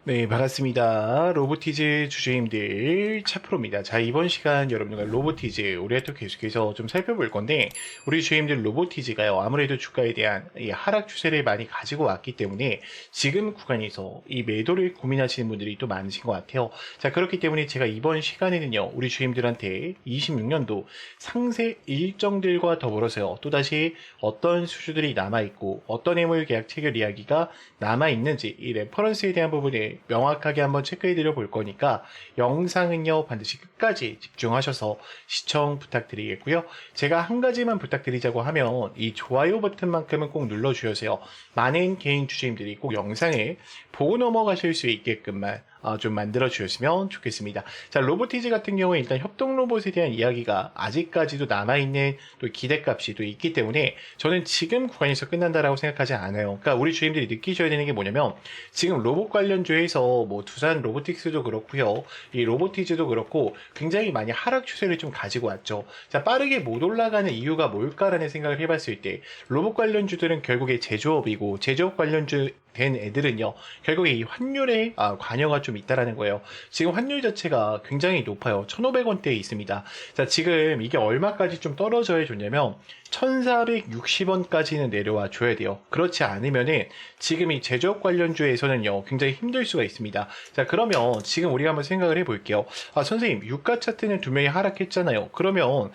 네, 반갑습니다. 로보티즈 주주님들 차프로입니다. 자, 이번 시간 여러분들과 로보티즈 우리가 또 계속해서 좀 살펴볼 건데, 우리 주주님들 로보티즈가요, 아무래도 주가에 대한 이 하락 추세를 많이 가지고 왔기 때문에 지금 구간에서 이 매도를 고민하시는 분들이 또 많으신 것 같아요. 자, 그렇기 때문에 제가 이번 시간에는요, 우리 주주님들한테 26년도 상세 일정들과 더불어서요, 또다시 어떤 수주들이 남아있고, 어떤 해물 계약 체결 이야기가 남아있는지, 이 레퍼런스에 대한 부분을 명확하게 한번 체크해 드려 볼 거니까 영상은요 반드시 끝까지 집중하셔서 시청 부탁드리겠고요. 제가 한 가지만 부탁드리자고 하면 이 좋아요 버튼만큼은 꼭 눌러 주세요. 많은 개인 주주님들이 꼭 영상을 보고 넘어가실 수 있게끔만 좀 만들어 주셨으면 좋겠습니다. 자, 로보티즈 같은 경우에 일단 협동 로봇에 대한 이야기가 아직까지도 남아있는 또 기대값이 또 있기 때문에 저는 지금 구간에서 끝난다라고 생각하지 않아요. 그러니까 우리 주주님들이 느끼셔야 되는 게 뭐냐면 지금 로봇 관련주에서 뭐 두산 로보틱스도 그렇고요. 이 로보티즈도 그렇고 굉장히 많이 하락 추세를 좀 가지고 왔죠. 자, 빠르게 못 올라가는 이유가 뭘까라는 생각을 해봤을 때 로봇 관련주들은 결국에 제조업이고 제조업 관련주 된 애들은요 결국에 이 환율에 관여가 좀 있다라는 거예요. 지금 환율 자체가 굉장히 높아요. 1,500원대에 있습니다. 자, 지금 이게 얼마까지 좀 떨어져야 좋냐면 1,460원까지는 내려와 줘야 돼요. 그렇지 않으면은 지금 이 제조업 관련주에서는요 굉장히 힘들 수가 있습니다. 자, 그러면 지금 우리가 한번 생각을 해볼게요. 선생님, 유가 차트는 두 명이 하락했잖아요. 그러면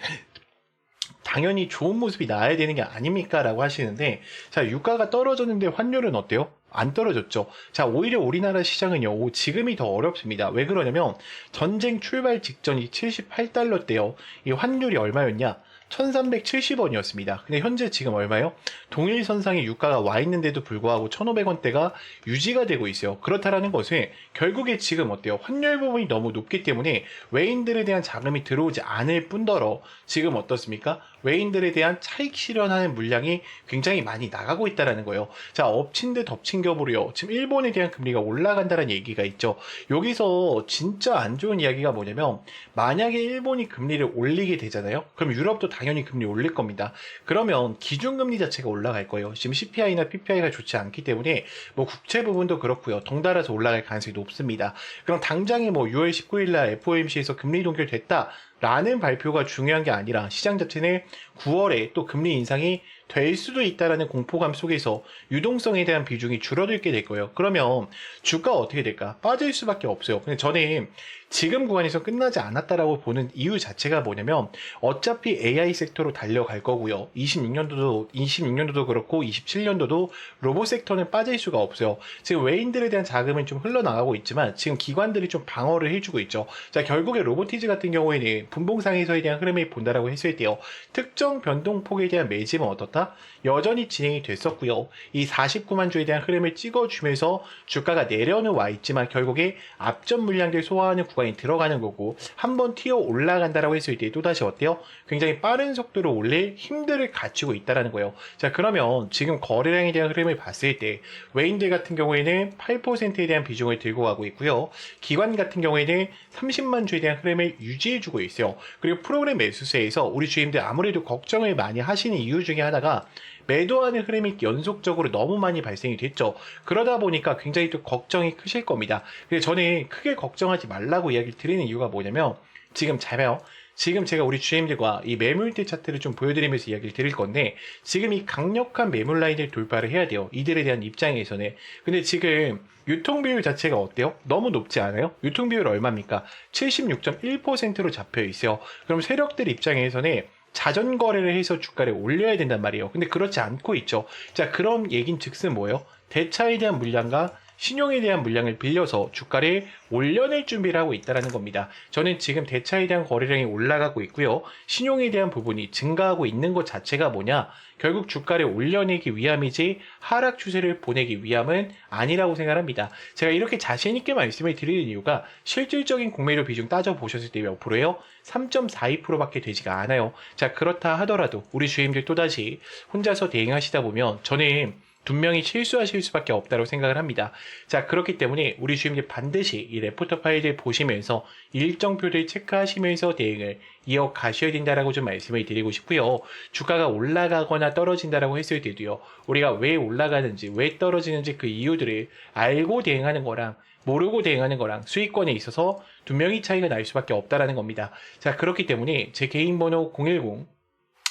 당연히 좋은 모습이 나와야 되는 게 아닙니까? 라고 하시는데, 자, 유가가 떨어졌는데 환율은 어때요? 안 떨어졌죠. 자, 오히려 우리나라 시장은요, 지금이 더 어렵습니다. 왜 그러냐면, 전쟁 출발 직전이 78달러대요. 이 환율이 얼마였냐? 1370원이었습니다. 근데 현재 지금 얼마요? 동일선상에 유가가 와 있는데도 불구하고 1500원대가 유지가 되고 있어요. 그렇다라는 것은 결국에 지금 어때요? 환율 부분이 너무 높기 때문에 외인들에 대한 자금이 들어오지 않을 뿐더러 지금 어떻습니까? 외인들에 대한 차익 실현하는 물량이 굉장히 많이 나가고 있다는 거예요. 자, 엎친 데 덮친 격으로요. 지금 일본에 대한 금리가 올라간다는 얘기가 있죠. 여기서 진짜 안 좋은 이야기가 뭐냐면 만약에 일본이 금리를 올리게 되잖아요. 그럼 유럽도 당연히 금리 올릴 겁니다. 그러면 기준금리 자체가 올라갈 거예요. 지금 CPI나 PPI가 좋지 않기 때문에 뭐 국채 부분도 그렇고요. 덩달아서 올라갈 가능성이 높습니다. 그럼 당장에 뭐 6월 19일 날 FOMC에서 금리 동결됐다 라는 발표가 중요한 게 아니라 시장 자체는 9월에 또 금리 인상이 될 수도 있다라는 공포감 속에서 유동성에 대한 비중이 줄어들게 될 거예요. 그러면 주가 어떻게 될까? 빠질 수밖에 없어요. 근데 저는 지금 구간에서 끝나지 않았다라고 보는 이유 자체가 뭐냐면 어차피 AI 섹터로 달려갈 거고요. 26년도도 그렇고 27년도도 로봇 섹터는 빠질 수가 없어요. 지금 외인들에 대한 자금은 좀 흘러나가고 있지만 지금 기관들이 좀 방어를 해주고 있죠. 자, 결국에 로보티즈 같은 경우에는 분봉상에서에 대한 흐름을 본다라고 했을 때요. 특정 변동폭에 대한 매집은 어떻다? 여전히 진행이 됐었고요. 이 49만 주에 대한 흐름을 찍어주면서 주가가 내려는 와 있지만 결국에 앞전 물량들 소화하는 구간이 들어가는 거고 한번 튀어 올라간다라고 했을 때 또다시 어때요? 굉장히 빠른 속도로 올릴 힘들을 갖추고 있다라는 거예요. 자, 그러면 지금 거래량에 대한 흐름을 봤을 때 외인들 같은 경우에는 8%에 대한 비중을 들고 가고 있고요. 기관 같은 경우에는 30만 주에 대한 흐름을 유지해주고 있어요. 그리고 프로그램 매수세에서 우리 주임들 아무래도 걱정을 많이 하시는 이유 중에 하나가 매도하는 흐름이 연속적으로 너무 많이 발생이 됐죠. 그러다 보니까 굉장히 또 걱정이 크실 겁니다. 그래서 저는 크게 걱정하지 말라고 이야기를 드리는 이유가 뭐냐면 지금 잘봐요. 지금 제가 우리 주임들과 이 매물대 차트를 좀 보여드리면서 이야기를 드릴 건데 지금 이 강력한 매물 라인을 돌파를 해야 돼요. 이들에 대한 입장에서는. 근데 지금 유통 비율 자체가 어때요? 너무 높지 않아요? 유통 비율 얼마입니까? 76.1%로 잡혀 있어요. 그럼 세력들 입장에서는 자전 거래를 해서 주가를 올려야 된단 말이에요. 근데 그렇지 않고 있죠. 자, 그런 얘긴 즉슨 뭐예요? 대차에 대한 물량과 신용에 대한 물량을 빌려서 주가를 올려낼 준비를 하고 있다는 겁니다. 저는 지금 대차에 대한 거래량이 올라가고 있고요. 신용에 대한 부분이 증가하고 있는 것 자체가 뭐냐? 결국 주가를 올려내기 위함이지 하락 추세를 보내기 위함은 아니라고 생각합니다. 제가 이렇게 자신있게 말씀을 드리는 이유가 실질적인 공매도 비중 따져보셨을 때 몇 프로예요? 3.42%밖에 되지가 않아요. 자, 그렇다 하더라도 우리 주임들 또다시 혼자서 대응하시다 보면 저는 분명히 실수하실 수밖에 없다고 생각을 합니다. 자, 그렇기 때문에 우리 주임들 반드시 이 레포터 파일을 보시면서 일정표를 체크하시면서 대응을 이어가셔야 된다라고 좀 말씀을 드리고 싶고요. 주가가 올라가거나 떨어진다라고 했을 때도요. 우리가 왜 올라가는지, 왜 떨어지는지 그 이유들을 알고 대응하는 거랑 모르고 대응하는 거랑 수익권에 있어서 분명히 차이가 날 수밖에 없다라는 겁니다. 자, 그렇기 때문에 제 개인 번호 010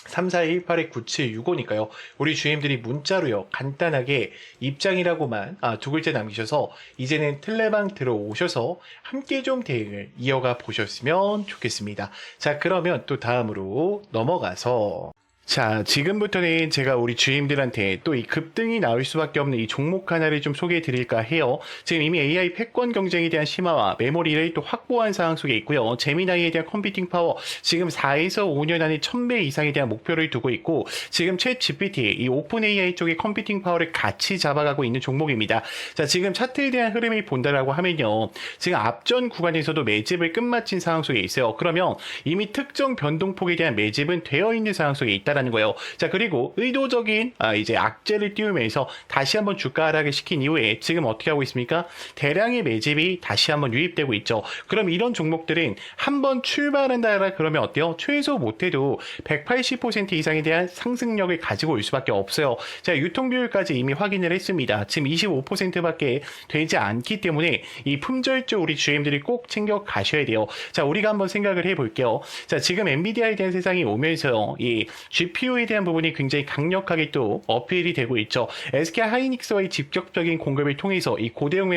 3418-9765니까요. 우리 주임들이 문자로요. 간단하게 입장이라고만 두 글자 남기셔서 이제는 텔레방 들어오셔서 함께 좀 대응을 이어가 보셨으면 좋겠습니다. 자, 그러면 또 다음으로 넘어가서 자, 지금부터는 제가 우리 주임들한테 또 이 급등이 나올 수밖에 없는 이 종목 하나를 좀 소개해 드릴까 해요. 지금 이미 AI 패권 경쟁에 대한 심화와 메모리를 또 확보한 상황 속에 있고요. 제미나이에 대한 컴퓨팅 파워 지금 4에서 5년 안에 1000배 이상에 대한 목표를 두고 있고 지금 챗 GPT 이 오픈 AI 쪽의 컴퓨팅 파워를 같이 잡아가고 있는 종목입니다. 자, 지금 차트에 대한 흐름을 본다라고 하면요. 지금 앞전 구간에서도 매집을 끝마친 상황 속에 있어요. 그러면 이미 특정 변동폭에 대한 매집은 되어 있는 상황 속에 있다라는 거예요. 자, 그리고 의도적인 이제 악재를 띄우면서 다시 한번 주가 하락을 시킨 이후에 지금 어떻게 하고 있습니까? 대량의 매집이 다시 한번 유입되고 있죠. 그럼 이런 종목들은 한번 출발한다 그러면 어때요? 최소 못해도 180% 이상에 대한 상승력을 가지고 올 수밖에 없어요. 자, 유통 비율까지 이미 확인을 했습니다. 지금 25%밖에 되지 않기 때문에 이 품절주 우리 주임들이 꼭 챙겨 가셔야 돼요. 자, 우리가 한번 생각을 해볼게요. 자, 지금 엔비디아에 대한 세상이 오면서 이 GPU에 대한 부분이 굉장히 강력하게 또 어필이 되고 있죠. SK 하이닉스와의 직접적인 공급을 통해서 이 고대용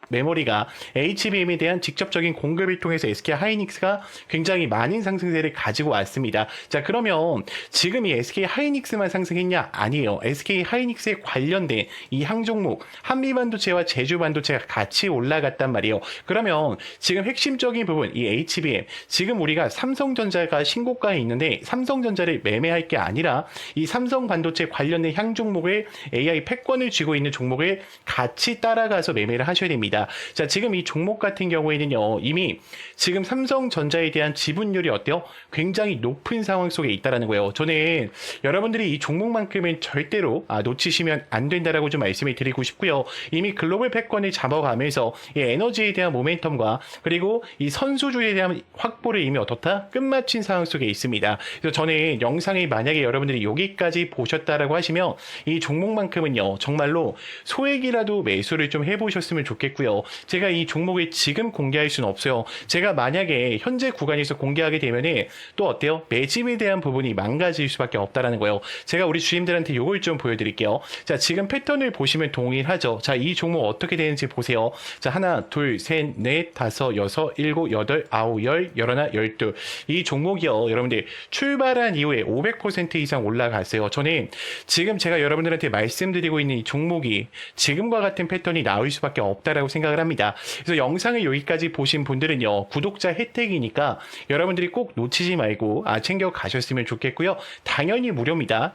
메모리가 HBM에 대한 직접적인 공급을 통해서 SK 하이닉스가 굉장히 많은 상승세를 가지고 왔습니다. 자, 그러면 지금 이 SK 하이닉스만 상승했냐? 아니에요. SK 하이닉스에 관련된 이 항종목 한미반도체와 제주반도체가 같이 올라갔단 말이에요. 그러면 지금 핵심적인 부분 이 HBM 지금 우리가 삼성전자가 신고가에 있는데 삼성전자를 매매할 게 아니라 이 삼성반도체 관련된 향종목을 AI 패권을 쥐고 있는 종목을 같이 따라가서 매매를 하셔야 됩니다. 자, 지금 이 종목 같은 경우에는요, 이미 지금 삼성전자에 대한 지분율이 어때요? 굉장히 높은 상황 속에 있다라는 거예요. 저는 여러분들이 이 종목만큼은 절대로 놓치시면 안 된다라고 좀 말씀을 드리고 싶고요. 이미 글로벌 패권을 잡아가면서 이 에너지에 대한 모멘텀과 그리고 이 선수주에 대한 확보를 이미 어떻다? 끝마친 상황 속에 있습니다. 그래서 저는 영상이 만약에 여러분들이 여기까지 보셨다라고 하시면 이 종목만큼은요, 정말로 소액이라도 매수를 좀 해보셨으면 좋겠고요. 제가 이 종목을 지금 공개할 수는 없어요. 제가 만약에 현재 구간에서 공개하게 되면은 또 어때요? 매집에 대한 부분이 망가질 수밖에 없다라는 거예요. 제가 우리 주임들한테 이걸 좀 보여드릴게요. 자, 지금 패턴을 보시면 동일하죠. 자, 이 종목 어떻게 되는지 보세요. 자, 하나, 둘, 셋, 넷, 다섯, 여섯, 일곱, 여덟, 아홉, 열, 열하나, 열둘. 이 종목이요, 여러분들 출발한 이후에 500% 이상 올라갔어요. 저는 지금 제가 여러분들한테 말씀드리고 있는 이 종목이 지금과 같은 패턴이 나올 수밖에 없다라고 생각을 합니다. 그래서 영상을 여기까지 보신 분들은요, 구독자 혜택이니까 여러분들이 꼭 놓치지 말고 챙겨 가셨으면 좋겠고요. 당연히 무료입니다.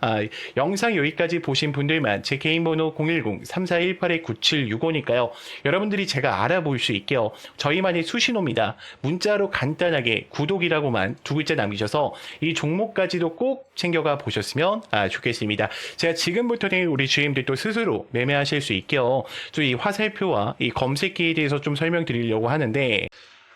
영상 여기까지 보신 분들만 제 개인 번호 010-3418-9765니까요. 여러분들이 제가 알아볼 수 있게요. 저희만의 수신호입니다. 문자로 간단하게 구독이라고만 두 글자 남기셔서 이 종목까지도 꼭 챙겨가 보셨으면 좋겠습니다. 제가 지금부터는 우리 주임들도 스스로 매매하실 수 있게요. 또 이 화살표와 이 검색기에 대해서 좀 설명드리려고 하는데,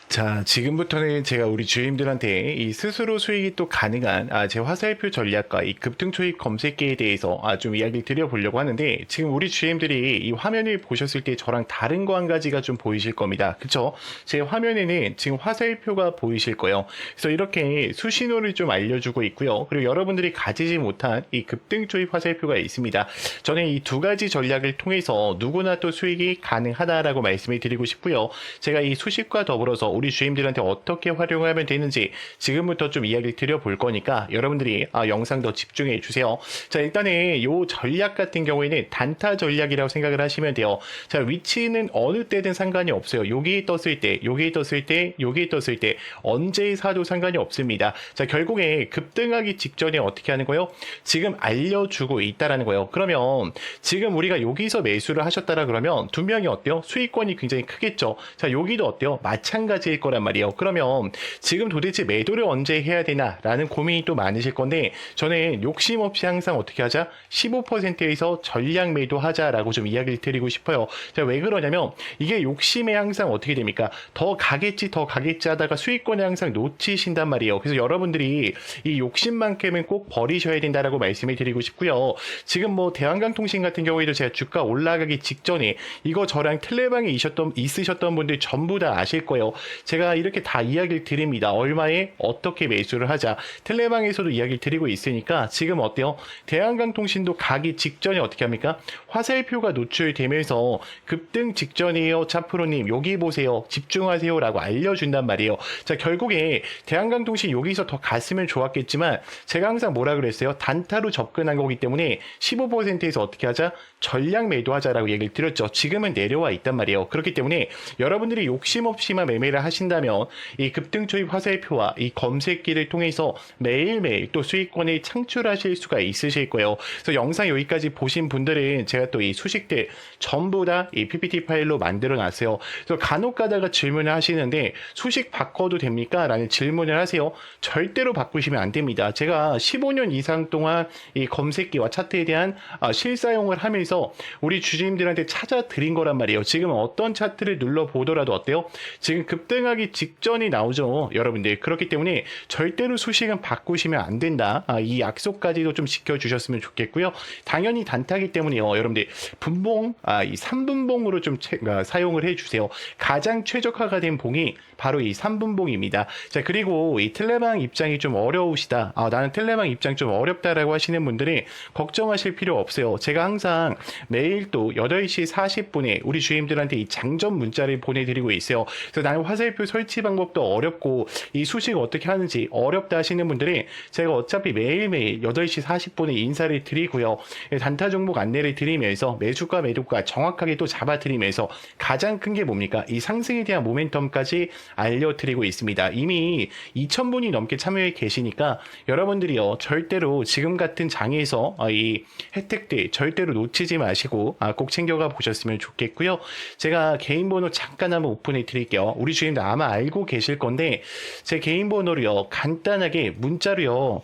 자, 지금부터는 제가 우리 주임들한테 이 스스로 수익이 또 가능한 제 화살표 전략과 이 급등 초입 검색기에 대해서 좀 이야기를 드려보려고 하는데, 지금 우리 주임들이 이 화면을 보셨을 때 저랑 다른 거 한 가지가 좀 보이실 겁니다. 그쵸? 제 화면에는 지금 화살표가 보이실 거예요. 그래서 이렇게 수신호를 좀 알려주고 있고요. 그리고 여러분들이 가지지 못한 이 급등 초입 화살표가 있습니다. 저는 이 두 가지 전략을 통해서 누구나 또 수익이 가능하다라고 말씀을 드리고 싶고요. 제가 이 수식과 더불어서 우리 주임들한테 어떻게 활용하면 되는지 지금부터 좀 이야기를 드려볼 거니까 여러분들이 영상 더 집중해 주세요. 자, 일단은 이 전략 같은 경우에는 단타 전략이라고 생각을 하시면 돼요. 자, 위치는 어느 때든 상관이 없어요. 여기에 떴을 때, 여기에 떴을 때, 여기에 떴을 때 언제 사도 상관이 없습니다. 자, 결국에 급등하기 직전에 어떻게 하는 거예요? 지금 알려주고 있다라는 거예요. 그러면 지금 우리가 여기서 매수를 하셨다라 그러면 두 명이 어때요? 수익권이 굉장히 크겠죠. 자, 여기도 어때요? 마찬가지 마찬가지일 거란 말이에요. 그러면 지금 도대체 매도를 언제 해야 되나라는 고민이 또 많으실 건데 저는 욕심 없이 항상 어떻게 하자? 15%에서 전량 매도하자라고 좀 이야기를 드리고 싶어요. 자, 왜 그러냐면 이게 욕심에 항상 어떻게 됩니까? 더 가겠지 하다가 수익권을 항상 놓치신단 말이에요. 그래서 여러분들이 이 욕심만큼은 꼭 버리셔야 된다라고 말씀을 드리고 싶고요. 지금 뭐 대한강통신 같은 경우에도 제가 주가 올라가기 직전에 이거 저랑 텔레방에 있으셨던 분들 전부 다 아실 거예요. 제가 이렇게 다 이야기를 드립니다. 얼마에 어떻게 매수를 하자. 텔레방에서도 이야기를 드리고 있으니까 지금 어때요? 대한강통신도 가기 직전에 어떻게 합니까? 화살표가 노출되면서 급등 직전이에요. 차프로님 여기 보세요. 집중하세요라고 알려준단 말이에요. 자, 결국에 대한강통신 여기서 더 갔으면 좋았겠지만 제가 항상 뭐라 그랬어요? 단타로 접근한 거기 때문에 15%에서 어떻게 하자? 전량 매도하자라고 얘기를 드렸죠. 지금은 내려와 있단 말이에요. 그렇기 때문에 여러분들이 욕심 없이만 매매를 하신다면 이 급등 초입 화살표와 이 검색기를 통해서 매일매일 또 수익권을 창출하실 수가 있으실 거예요. 그래서 영상 여기까지 보신 분들은 제가 또 이 수식들 전부 다 이 PPT 파일로 만들어 놨어요. 그래서 간혹 가다가 질문을 하시는데 수식 바꿔도 됩니까? 라는 질문을 하세요. 절대로 바꾸시면 안 됩니다. 제가 15년 이상 동안 이 검색기와 차트에 대한 실사용을 하면서 우리 주주님들한테 찾아드린 거란 말이에요. 지금 어떤 차트를 눌러보더라도 어때요? 지금 급등하기 직전이 나오죠. 여러분들. 그렇기 때문에 절대로 수식은 바꾸시면 안 된다. 이 약속까지도 좀 지켜주셨으면 좋겠고요. 당연히 단타기 때문에요. 여러분들 분봉, 이 3분봉으로 좀 사용을 해주세요. 가장 최적화가 된 봉이 바로 이 3분봉입니다. 자, 그리고 이 텔레방 입장이 좀 어려우시다. 나는 텔레방 입장 좀 어렵다라고 하시는 분들은 걱정하실 필요 없어요. 제가 항상 매일 또 8시 40분에 우리 주임들한테 이 장전 문자를 보내드리고 있어요. 그래서 나는 화살표 설치 방법도 어렵고 이 수식 어떻게 하는지 어렵다 하시는 분들은 제가 어차피 매일매일 8시 40분에 인사를 드리고요. 단타 종목 안내를 드리면서 매수가 매도가 정확하게 또 잡아드리면서 가장 큰 게 뭡니까? 이 상승에 대한 모멘텀까지 알려드리고 있습니다. 이미 2,000분이 넘게 참여해 계시니까 여러분들이요 절대로 지금 같은 장에서 이 혜택들 절대로 놓치지 마시고 꼭 챙겨가 보셨으면 좋겠고요. 제가 개인 번호 잠깐 한번 오픈해 드릴게요. 우리 주임들 아마 알고 계실 건데 제 개인 번호로요 간단하게 문자로요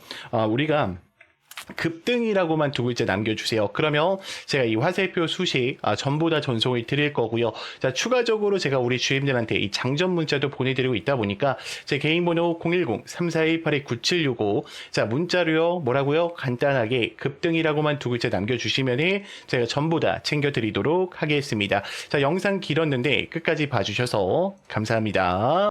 우리가 급등이라고만 두 글자 남겨주세요. 그러면 제가 이 화살표 수식 전부 다 전송을 드릴 거고요. 자, 추가적으로 제가 우리 주임들한테 이 장전 문자도 보내드리고 있다 보니까 제 개인 번호 010-3418-9765 자, 문자로요 뭐라고요? 간단하게 급등이라고만 두 글자 남겨주시면 제가 전부 다 챙겨드리도록 하겠습니다. 자, 영상 길었는데 끝까지 봐주셔서 감사합니다.